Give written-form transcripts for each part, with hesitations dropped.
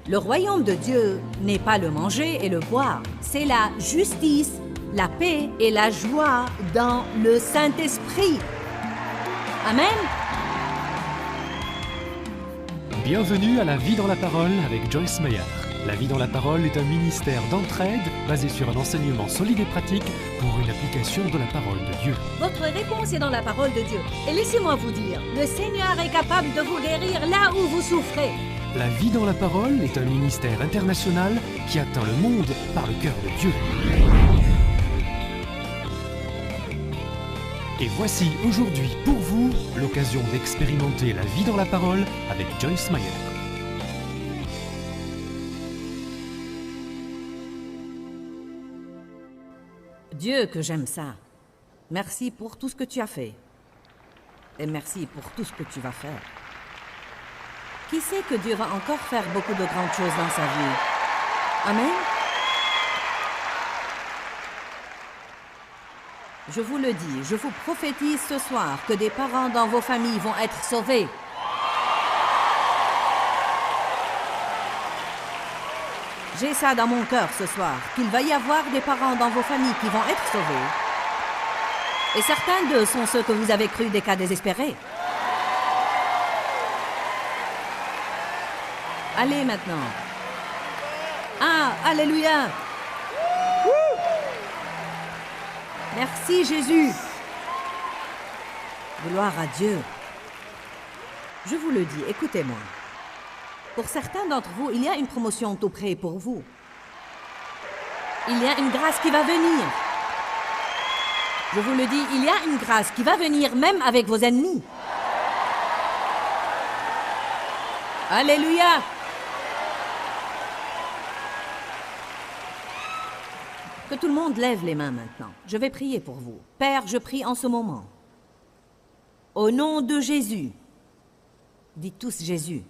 Le royaume de Dieu n'est pas le manger et le boire, c'est la justice, la paix et la joie dans le Saint-Esprit. Amen. Bienvenue à La Vie dans la Parole avec Joyce Meyer. La Vie dans la Parole est un ministère d'entraide basé sur un enseignement solide et pratique pour une application de la parole de Dieu. Votre réponse est dans la parole de Dieu. Et laissez-moi vous dire, le Seigneur est capable de vous guérir là où vous souffrez. La Vie dans la Parole est un ministère international qui atteint le monde par le cœur de Dieu. Et voici aujourd'hui pour vous l'occasion d'expérimenter la vie dans la parole avec Joyce Meyer. Dieu, que j'aime ça. Merci pour tout ce que tu as fait. Et merci pour tout ce que tu vas faire. Qui sait que Dieu va encore faire beaucoup de grandes choses dans sa vie? Amen. Je vous le dis, je vous prophétise ce soir que des parents dans vos familles vont être sauvés. J'ai ça dans mon cœur ce soir, qu'il va y avoir des parents dans vos familles qui vont être sauvés. Et certains d'eux sont ceux que vous avez cru des cas désespérés. Allez maintenant. Ah, alléluia. Merci Jésus. Gloire à Dieu. Je vous le dis, écoutez-moi. Pour certains d'entre vous, il y a une promotion tout près pour vous. Il y a une grâce qui va venir. Je vous le dis, il y a une grâce qui va venir même avec vos ennemis. Alléluia. Que tout le monde lève les mains maintenant. Je vais prier pour vous. Père, je prie en ce moment. Au nom de Jésus. Dites tous Jésus.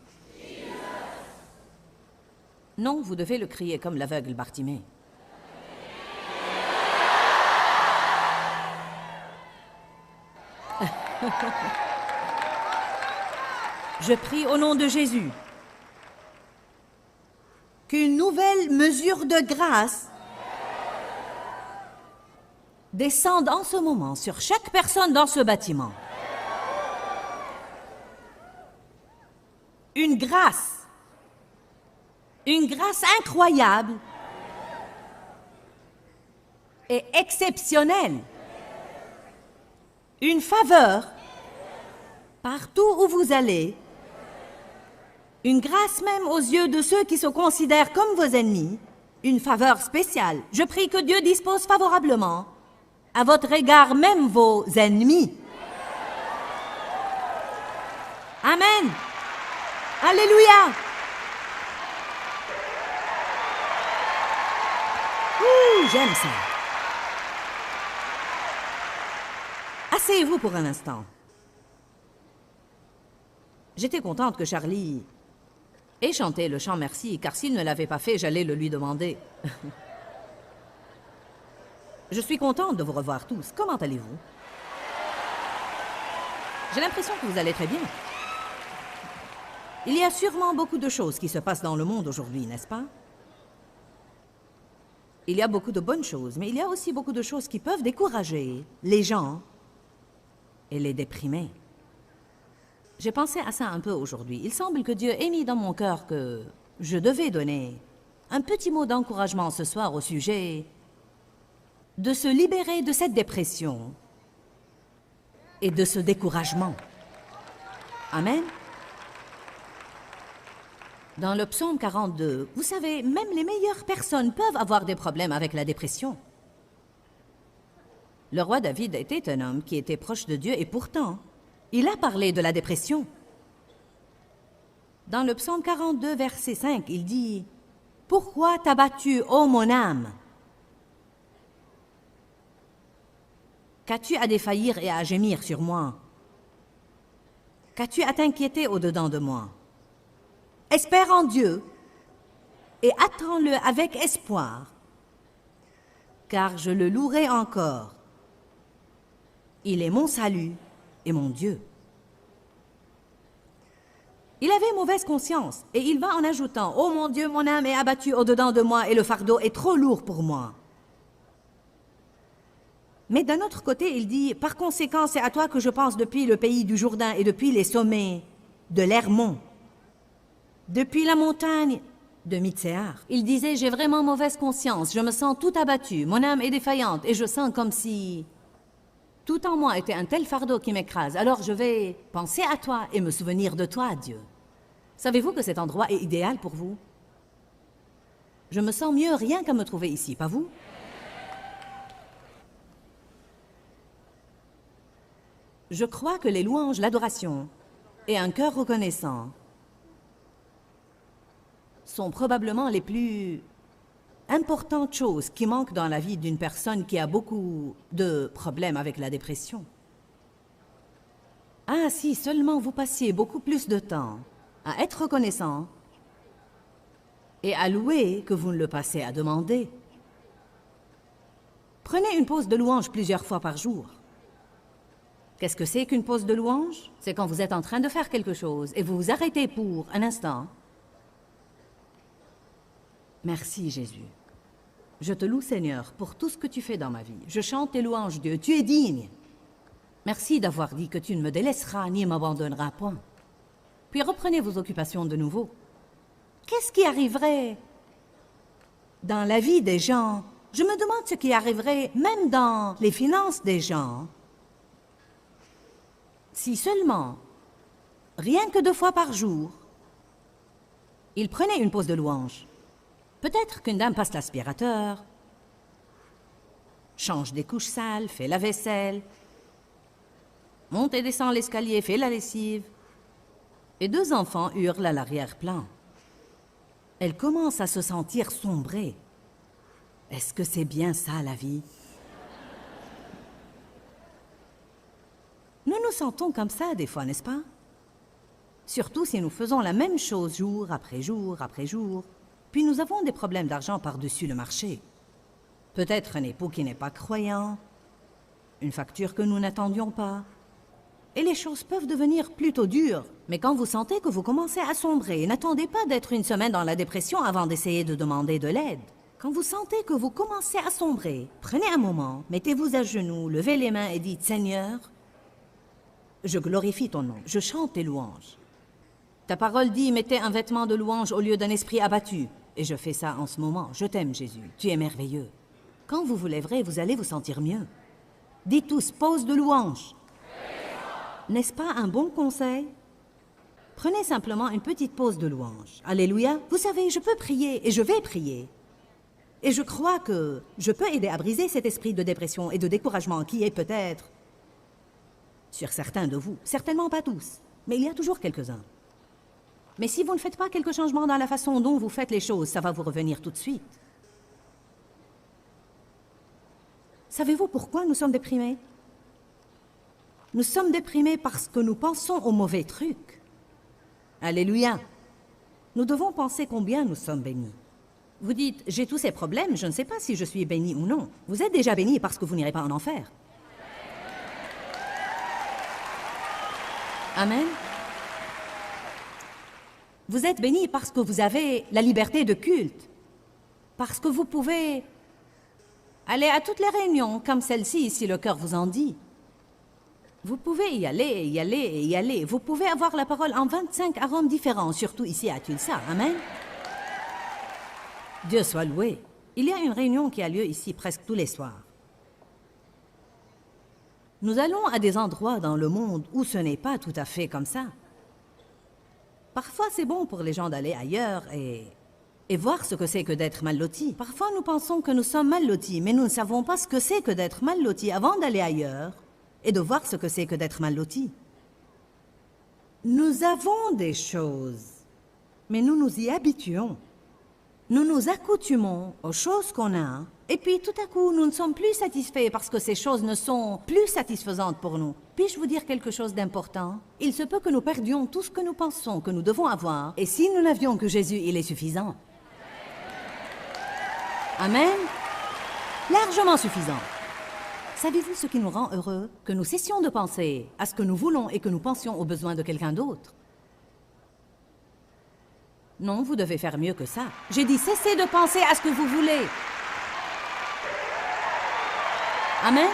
Non, vous devez le crier comme l'aveugle Bartimée. Je prie au nom de Jésus qu'une nouvelle mesure de grâce descende en ce moment sur chaque personne dans ce bâtiment. Une grâce incroyable et exceptionnelle. Une faveur partout où vous allez. Une grâce même aux yeux de ceux qui se considèrent comme vos ennemis. Une faveur spéciale. Je prie que Dieu dispose favorablement à votre égard, même vos ennemis. Amen. Alléluia. J'aime ça. Asseyez-vous pour un instant. J'étais contente que Charlie ait chanté le chant Merci, car s'il ne l'avait pas fait, j'allais le lui demander. Je suis contente de vous revoir tous. Comment allez-vous? J'ai l'impression que vous allez très bien. Il y a sûrement beaucoup de choses qui se passent dans le monde aujourd'hui, n'est-ce pas? Il y a beaucoup de bonnes choses, mais il y a aussi beaucoup de choses qui peuvent décourager les gens et les déprimer. J'ai pensé à ça un peu aujourd'hui. Il semble que Dieu ait mis dans mon cœur que je devais donner un petit mot d'encouragement ce soir au sujet de se libérer de cette dépression et de ce découragement. Amen. Dans le psaume 42, vous savez, même les meilleures personnes peuvent avoir des problèmes avec la dépression. Le roi David était un homme qui était proche de Dieu et pourtant, il a parlé de la dépression. Dans le psaume 42, verset 5, il dit « Pourquoi t'as battu, ô mon âme? Qu'as-tu à défaillir et à gémir sur moi? Qu'as-tu à t'inquiéter au-dedans de moi? Espère en Dieu et attends-le avec espoir, car je le louerai encore. Il est mon salut et mon Dieu. » Il avait mauvaise conscience, et il va en ajoutant « Oh mon Dieu, mon âme est abattue au-dedans de moi et le fardeau est trop lourd pour moi. » Mais d'un autre côté, il dit « Par conséquent, c'est à toi que je pense depuis le pays du Jourdain et depuis les sommets de l'Hermon, depuis la montagne de Mitséar. » Il disait « J'ai vraiment mauvaise conscience, je me sens tout abattu, mon âme est défaillante et je sens comme si tout en moi était un tel fardeau qui m'écrase. Alors je vais penser à toi et me souvenir de toi, Dieu. » Savez-vous que cet endroit est idéal pour vous? Je me sens mieux rien qu'à me trouver ici, pas vous? Je crois que les louanges, l'adoration et un cœur reconnaissant sont probablement les plus importantes choses qui manquent dans la vie d'une personne qui a beaucoup de problèmes avec la dépression. Ah, si seulement vous passiez beaucoup plus de temps à être reconnaissant et à louer que vous ne le passez à demander. Prenez une pause de louange plusieurs fois par jour. Qu'est-ce que c'est qu'une pause de louange? C'est quand vous êtes en train de faire quelque chose et vous vous arrêtez pour un instant. Merci Jésus. Je te loue Seigneur pour tout ce que tu fais dans ma vie. Je chante tes louanges Dieu, tu es digne. Merci d'avoir dit que tu ne me délaisseras ni m'abandonneras point. Puis reprenez vos occupations de nouveau. Qu'est-ce qui arriverait dans la vie des gens? Je me demande ce qui arriverait même dans les finances des gens. Si seulement, rien que 2 fois par jour, ils prenaient une pause de louange. Peut-être qu'une dame passe l'aspirateur, change des couches sales, fait la vaisselle, monte et descend l'escalier, fait la lessive, et 2 enfants hurlent à l'arrière-plan. Elle commence à se sentir sombrée. Est-ce que c'est bien ça, la vie? Nous nous sentons comme ça des fois, n'est-ce pas? Surtout si nous faisons la même chose jour après jour après jour, puis nous avons des problèmes d'argent par-dessus le marché. Peut-être un époux qui n'est pas croyant, une facture que nous n'attendions pas. Et les choses peuvent devenir plutôt dures. Mais quand vous sentez que vous commencez à sombrer, n'attendez pas d'être une semaine dans la dépression avant d'essayer de demander de l'aide. Quand vous sentez que vous commencez à sombrer, prenez un moment, mettez-vous à genoux, levez les mains et dites « Seigneur, je glorifie ton nom, je chante tes louanges. Ta parole dit « Mettez un vêtement de louange au lieu d'un esprit abattu. » Et je fais ça en ce moment. Je t'aime, Jésus. Tu es merveilleux. Quand vous vous lèverez, vous allez vous sentir mieux. Dites tous « Pause de louange. » N'est-ce pas un bon conseil? Prenez simplement une petite pause de louange. Alléluia. Vous savez, je peux prier et je vais prier. Et je crois que je peux aider à briser cet esprit de dépression et de découragement qui est peut-être sur certains de vous. Certainement pas tous, mais il y a toujours quelques-uns. Mais si vous ne faites pas quelques changements dans la façon dont vous faites les choses, ça va vous revenir tout de suite. Savez-vous pourquoi nous sommes déprimés? Nous sommes déprimés parce que nous pensons aux mauvais trucs. Alléluia. Nous devons penser combien nous sommes bénis. Vous dites, j'ai tous ces problèmes, je ne sais pas si je suis béni ou non. Vous êtes déjà béni parce que vous n'irez pas en enfer. Amen. Vous êtes béni parce que vous avez la liberté de culte. Parce que vous pouvez aller à toutes les réunions comme celle-ci si le cœur vous en dit. Vous pouvez y aller, y aller et y aller. Vous pouvez avoir la parole en 25 arômes différents, surtout ici à Tulsa. Amen. Dieu soit loué. Il y a une réunion qui a lieu ici presque tous les soirs. Nous allons à des endroits dans le monde où ce n'est pas tout à fait comme ça. Parfois, c'est bon pour les gens d'aller ailleurs et voir ce que c'est que d'être mal loti. Parfois, nous pensons que nous sommes mal lotis, mais nous ne savons pas ce que c'est que d'être mal loti avant d'aller ailleurs et de voir ce que c'est que d'être mal loti. Nous avons des choses, mais nous nous y habituons. Nous nous accoutumons aux choses qu'on a, et puis tout à coup, nous ne sommes plus satisfaits parce que ces choses ne sont plus satisfaisantes pour nous. Puis-je vous dire quelque chose d'important? Il se peut que nous perdions tout ce que nous pensons que nous devons avoir, et si nous n'avions que Jésus, il est suffisant. Amen. Largement suffisant. Savez-vous ce qui nous rend heureux? Que nous cessions de penser à ce que nous voulons et que nous pensions aux besoins de quelqu'un d'autre. Non, vous devez faire mieux que ça. J'ai dit cessez de penser à ce que vous voulez. Amen.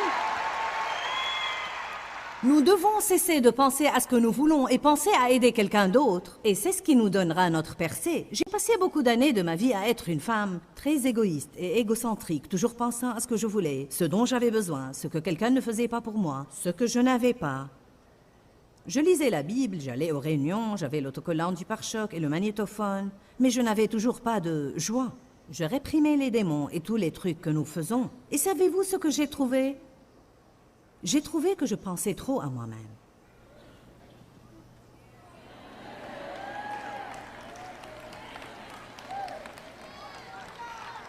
Nous devons cesser de penser à ce que nous voulons et penser à aider quelqu'un d'autre. Et c'est ce qui nous donnera notre percée. J'ai passé beaucoup d'années de ma vie à être une femme très égoïste et égocentrique, toujours pensant à ce que je voulais, ce dont j'avais besoin, ce que quelqu'un ne faisait pas pour moi, ce que je n'avais pas. Je lisais la Bible, j'allais aux réunions, j'avais l'autocollant du pare-choc et le magnétophone, mais je n'avais toujours pas de joie. Je réprimais les démons et tous les trucs que nous faisons. Et savez-vous ce que j'ai trouvé? J'ai trouvé que je pensais trop à moi-même.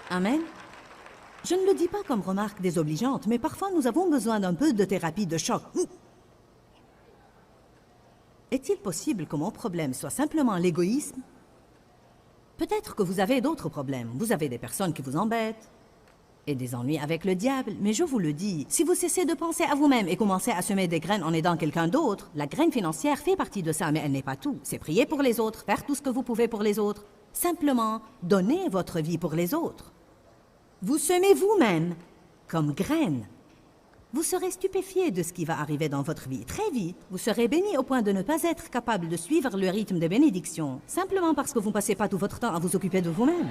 Amen. Je ne le dis pas comme remarque désobligeante, mais parfois nous avons besoin d'un peu de thérapie de choc. Est-il possible que mon problème soit simplement l'égoïsme? Peut-être que vous avez d'autres problèmes. Vous avez des personnes qui vous embêtent et des ennuis avec le diable. Mais je vous le dis, si vous cessez de penser à vous-même et commencez à semer des graines en aidant quelqu'un d'autre, la graine financière fait partie de ça, mais elle n'est pas tout. C'est prier pour les autres, faire tout ce que vous pouvez pour les autres. Simplement, donner votre vie pour les autres. Vous semez vous-même comme graine. Vous serez stupéfié de ce qui va arriver dans votre vie. Très vite, vous serez béni au point de ne pas être capable de suivre le rythme des bénédictions, simplement parce que vous ne passez pas tout votre temps à vous occuper de vous-même.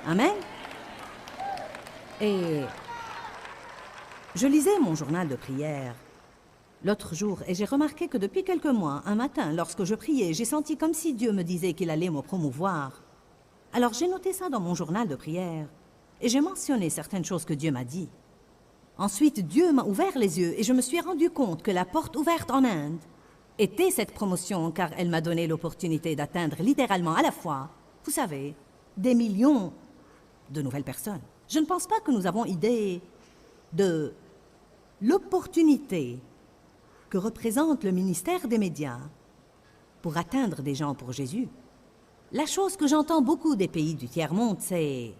Amen. Et je lisais mon journal de prière l'autre jour et j'ai remarqué que depuis quelques mois, un matin, lorsque je priais, j'ai senti comme si Dieu me disait qu'il allait me promouvoir. Alors j'ai noté ça dans mon journal de prière et j'ai mentionné certaines choses que Dieu m'a dit. Ensuite, Dieu m'a ouvert les yeux et je me suis rendu compte que la porte ouverte en Inde était cette promotion car elle m'a donné l'opportunité d'atteindre littéralement à la fois, vous savez, des millions de nouvelles personnes. Je ne pense pas que nous avons idée de l'opportunité que représente le ministère des médias pour atteindre des gens pour Jésus. La chose que j'entends beaucoup des pays du tiers-monde, c'est...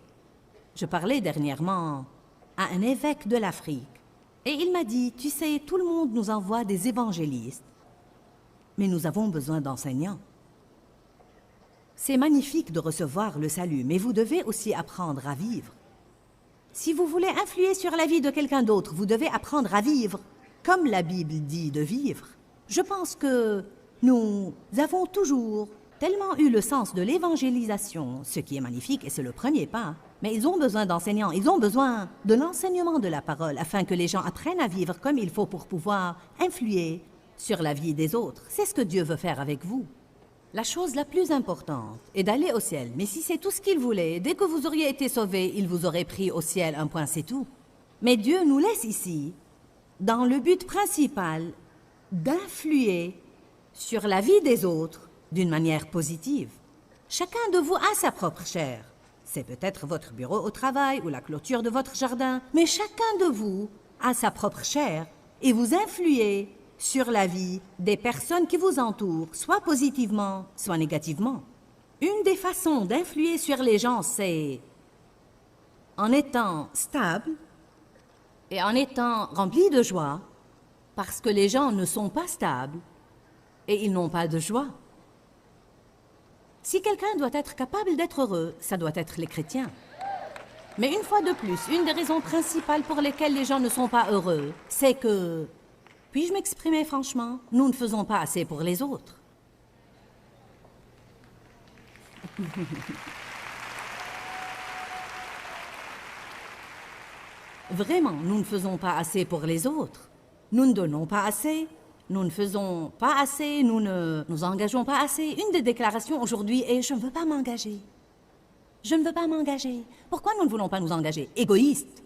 Je parlais dernièrement à un évêque de l'Afrique et il m'a dit, tu sais, tout le monde nous envoie des évangélistes, mais nous avons besoin d'enseignants. C'est magnifique de recevoir le salut, mais vous devez aussi apprendre à vivre. Si vous voulez influer sur la vie de quelqu'un d'autre, vous devez apprendre à vivre comme la Bible dit de vivre. Je pense que nous avons toujours tellement eu le sens de l'évangélisation, ce qui est magnifique et c'est le premier pas, mais ils ont besoin d'enseignants, ils ont besoin de l'enseignement de la parole afin que les gens apprennent à vivre comme il faut pour pouvoir influer sur la vie des autres. C'est ce que Dieu veut faire avec vous. La chose la plus importante est d'aller au ciel. Mais si c'est tout ce qu'il voulait, dès que vous auriez été sauvés, il vous aurait pris au ciel, un point, c'est tout. Mais Dieu nous laisse ici, dans le but principal d'influer sur la vie des autres d'une manière positive. Chacun de vous a sa propre chair. C'est peut-être votre bureau au travail ou la clôture de votre jardin, mais chacun de vous a sa propre chair et vous influez sur la vie des personnes qui vous entourent, soit positivement, soit négativement. Une des façons d'influer sur les gens, c'est en étant stable et en étant rempli de joie, parce que les gens ne sont pas stables et ils n'ont pas de joie. Si quelqu'un doit être capable d'être heureux, ça doit être les chrétiens. Mais une fois de plus, une des raisons principales pour lesquelles les gens ne sont pas heureux, c'est que... Puis-je m'exprimer franchement? Nous ne faisons pas assez pour les autres. Vraiment, nous ne faisons pas assez pour les autres. Nous ne donnons pas assez. Nous ne faisons pas assez. Nous ne nous engageons pas assez. Une des déclarations aujourd'hui est « Je ne veux pas m'engager ». Je ne veux pas m'engager. Pourquoi nous ne voulons pas nous engager? Égoïste.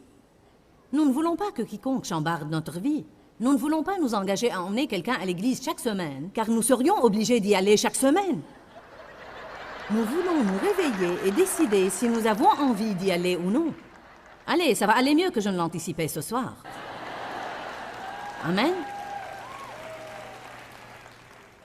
Nous ne voulons pas que quiconque chambarde notre vie. Nous ne voulons pas nous engager à emmener quelqu'un à l'église chaque semaine, car nous serions obligés d'y aller chaque semaine. Nous voulons nous réveiller et décider si nous avons envie d'y aller ou non. Allez, ça va aller mieux que je ne l'anticipais ce soir. Amen.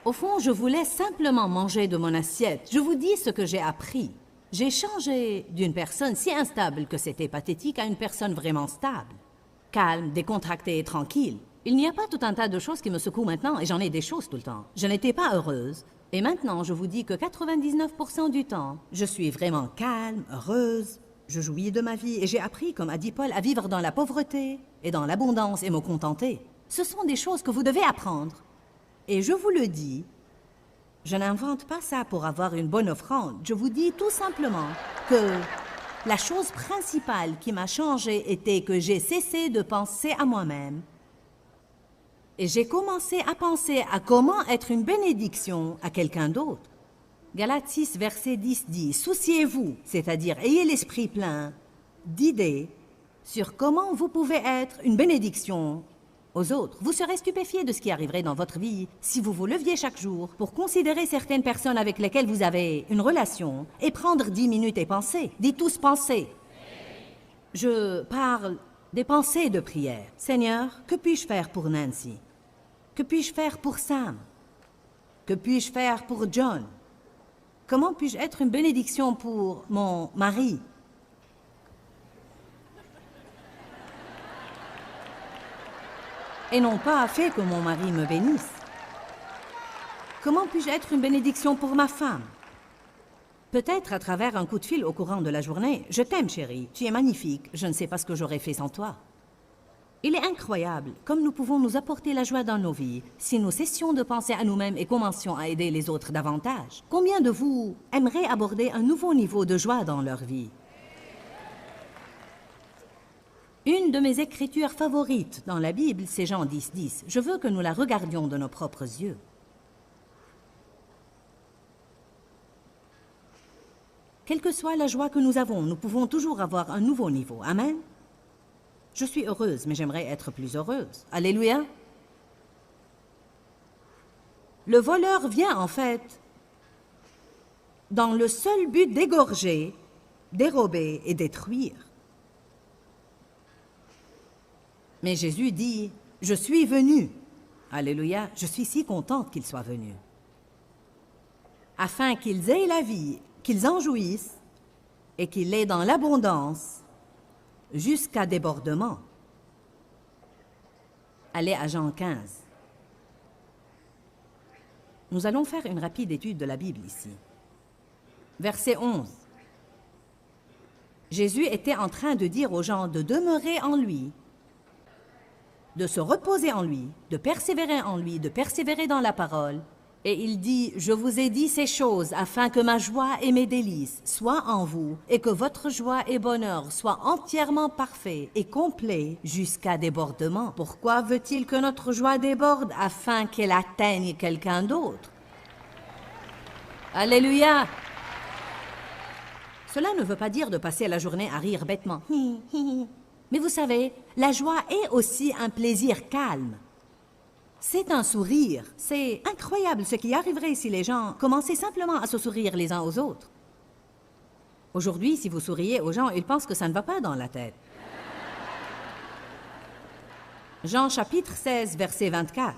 Au fond, je voulais simplement manger de mon assiette. Je vous dis ce que j'ai appris. J'ai changé d'une personne si instable que c'était pathétique à une personne vraiment stable. Calme, décontractée et tranquille. Il n'y a pas tout un tas de choses qui me secouent maintenant et j'en ai des choses tout le temps. Je n'étais pas heureuse. Et maintenant, je vous dis que 99% du temps, je suis vraiment calme, heureuse, je jouis de ma vie et j'ai appris, comme a dit Paul, à vivre dans la pauvreté et dans l'abondance et me contenter. Ce sont des choses que vous devez apprendre. Et je vous le dis, je n'invente pas ça pour avoir une bonne offrande. Je vous dis tout simplement que la chose principale qui m'a changée était que j'ai cessé de penser à moi-même. Et j'ai commencé à penser à comment être une bénédiction à quelqu'un d'autre. Galates 6, verset 10 dit « Souciez-vous, c'est-à-dire ayez l'esprit plein d'idées sur comment vous pouvez être une bénédiction aux autres. Vous serez stupéfiés de ce qui arriverait dans votre vie si vous vous leviez chaque jour pour considérer certaines personnes avec lesquelles vous avez une relation et prendre 10 minutes et penser. Dites tous penser. Je parle des pensées de prière. Seigneur, que puis-je faire pour Nancy? Que puis-je faire pour Sam? Que puis-je faire pour John? Comment puis-je être une bénédiction pour mon mari? Et non pas fait que mon mari me bénisse. Comment puis-je être une bénédiction pour ma femme? Peut-être à travers un coup de fil au courant de la journée. Je t'aime, chérie. Tu es magnifique. Je ne sais pas ce que j'aurais fait sans toi. Il est incroyable comme nous pouvons nous apporter la joie dans nos vies si nous cessions de penser à nous-mêmes et commencions à aider les autres davantage. Combien de vous aimeraient aborder un nouveau niveau de joie dans leur vie? Une de mes écritures favorites dans la Bible, c'est Jean 10, 10. Je veux que nous la regardions de nos propres yeux. Quelle que soit la joie que nous avons, nous pouvons toujours avoir un nouveau niveau. Amen. Je suis heureuse, mais j'aimerais être plus heureuse. Alléluia. Le voleur vient, en fait, dans le seul but d'égorger, dérober et détruire. Mais Jésus dit, « Je suis venu. » Alléluia, je suis si contente qu'il soit venu. Afin qu'ils aient la vie, qu'ils en jouissent et qu'ils l'aient dans l'abondance jusqu'à débordement. Allez à Jean 15. Nous allons faire une rapide étude de la Bible ici. Verset 11. Jésus était en train de dire aux gens de demeurer en lui, de se reposer en lui, de persévérer dans la parole. Et il dit, « Je vous ai dit ces choses afin que ma joie et mes délices soient en vous et que votre joie et bonheur soient entièrement parfaits et complets jusqu'à débordement. » Pourquoi veut-il que notre joie déborde? Afin qu'elle atteigne quelqu'un d'autre. Alléluia! Cela ne veut pas dire de passer la journée à rire bêtement. Mais vous savez, la joie est aussi un plaisir calme. C'est un sourire. C'est incroyable ce qui arriverait si les gens commençaient simplement à se sourire les uns aux autres. Aujourd'hui, si vous souriez aux gens, ils pensent que ça ne va pas dans la tête. Jean chapitre 16, verset 24.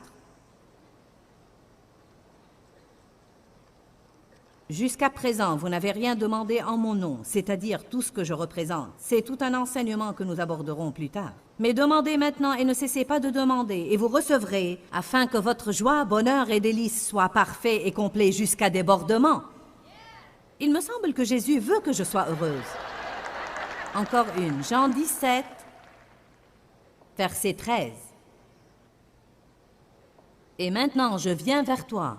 Jusqu'à présent, vous n'avez rien demandé en mon nom, c'est-à-dire tout ce que je représente. C'est tout un enseignement que nous aborderons plus tard. Mais demandez maintenant et ne cessez pas de demander, et vous recevrez, afin que votre joie, bonheur et délices soient parfaits et complets jusqu'à débordement. Il me semble que Jésus veut que je sois heureuse. Encore une, Jean 17, verset 13. Et maintenant, je viens vers toi.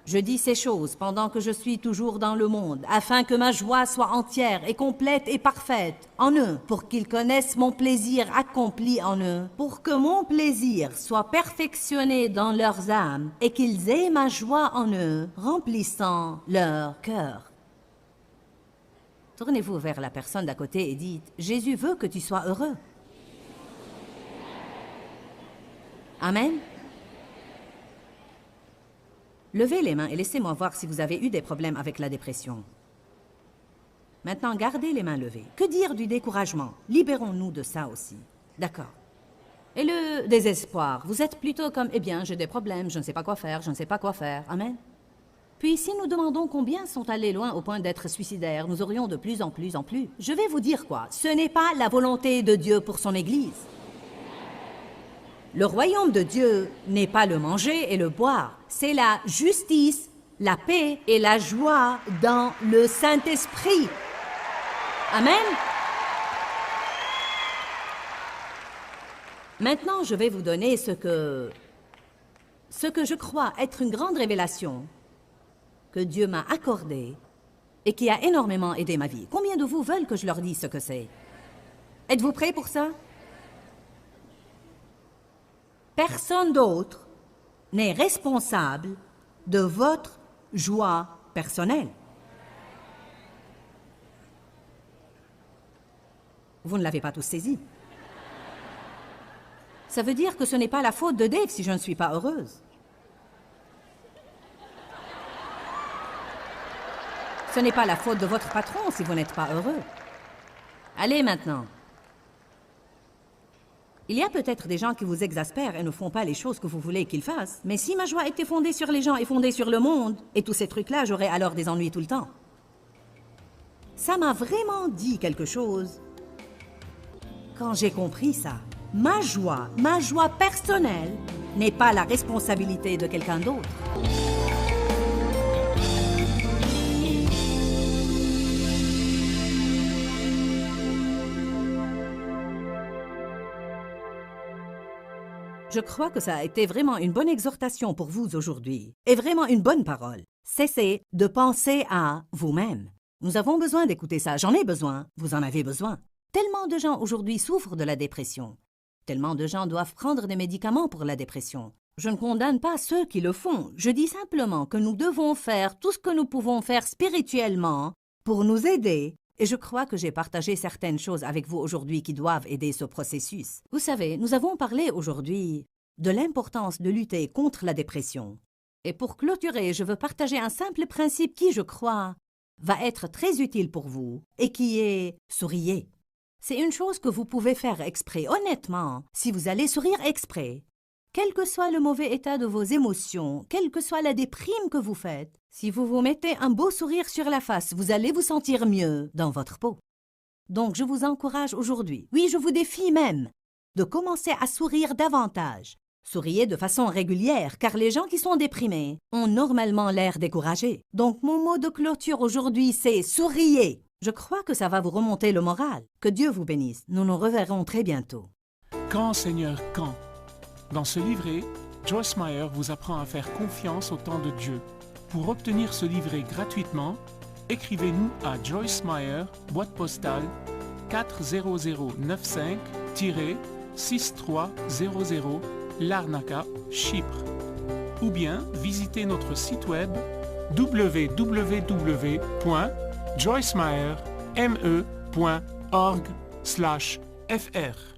Je dis ces choses pendant que je suis toujours dans le monde, afin que ma joie soit entière et complète et parfaite en eux, pour qu'ils connaissent mon plaisir accompli en eux, pour que mon plaisir soit perfectionné dans leurs âmes et qu'ils aient ma joie en eux, remplissant leur cœur. Tournez-vous vers la personne d'à côté et dites, « Jésus veut que tu sois heureux. » Amen. Levez les mains et laissez-moi voir si vous avez eu des problèmes avec la dépression. Maintenant, gardez les mains levées. Que dire du découragement? Libérons-nous de ça aussi. D'accord. Et le désespoir? Vous êtes plutôt comme, eh bien, j'ai des problèmes, je ne sais pas quoi faire, je ne sais pas quoi faire. Amen. Puis si nous demandons combien sont allés loin au point d'être suicidaires, nous aurions de plus en plus en plus. Je vais vous dire quoi? Ce n'est pas la volonté de Dieu pour son Église. Le royaume de Dieu n'est pas le manger et le boire, c'est la justice, la paix et la joie dans le Saint-Esprit. Amen. Maintenant, je vais vous donner ce que je crois être une grande révélation que Dieu m'a accordée et qui a énormément aidé ma vie. Combien de vous veulent que je leur dise ce que c'est? Êtes-vous prêts pour ça? Personne d'autre n'est responsable de votre joie personnelle. Vous ne l'avez pas tous saisi. Ça veut dire que ce n'est pas la faute de Dave si je ne suis pas heureuse. Ce n'est pas la faute de votre patron si vous n'êtes pas heureux. Allez maintenant. Il y a peut-être des gens qui vous exaspèrent et ne font pas les choses que vous voulez qu'ils fassent. Mais si ma joie était fondée sur les gens et fondée sur le monde, et tous ces trucs-là, j'aurais alors des ennuis tout le temps. Ça m'a vraiment dit quelque chose. Quand j'ai compris ça, ma joie personnelle n'est pas la responsabilité de quelqu'un d'autre. Je crois que ça a été vraiment une bonne exhortation pour vous aujourd'hui, et vraiment une bonne parole. Cessez de penser à vous-même. Nous avons besoin d'écouter ça, j'en ai besoin, vous en avez besoin. Tellement de gens aujourd'hui souffrent de la dépression. Tellement de gens doivent prendre des médicaments pour la dépression. Je ne condamne pas ceux qui le font, je dis simplement que nous devons faire tout ce que nous pouvons faire spirituellement pour nous aider. Et je crois que j'ai partagé certaines choses avec vous aujourd'hui qui doivent aider ce processus. Vous savez, nous avons parlé aujourd'hui de l'importance de lutter contre la dépression. Et pour clôturer, je veux partager un simple principe qui, je crois, va être très utile pour vous et qui est « souriez ». C'est une chose que vous pouvez faire exprès. Honnêtement, si vous allez sourire exprès, quel que soit le mauvais état de vos émotions, quelle que soit la déprime que vous faites, si vous vous mettez un beau sourire sur la face, vous allez vous sentir mieux dans votre peau. Donc, je vous encourage aujourd'hui, oui, je vous défie même, de commencer à sourire davantage. Souriez de façon régulière, car les gens qui sont déprimés ont normalement l'air découragés. Donc, mon mot de clôture aujourd'hui, c'est « souriez ». Je crois que ça va vous remonter le moral. Que Dieu vous bénisse. Nous nous reverrons très bientôt. Quand, Seigneur, quand? Dans ce livret, Joyce Meyer vous apprend à faire confiance au temps de Dieu. Pour obtenir ce livret gratuitement, écrivez-nous à Joyce Meyer, boîte postale 40095-6300, Larnaca, Chypre. Ou bien visitez notre site web www.joycemeyer.org/fr.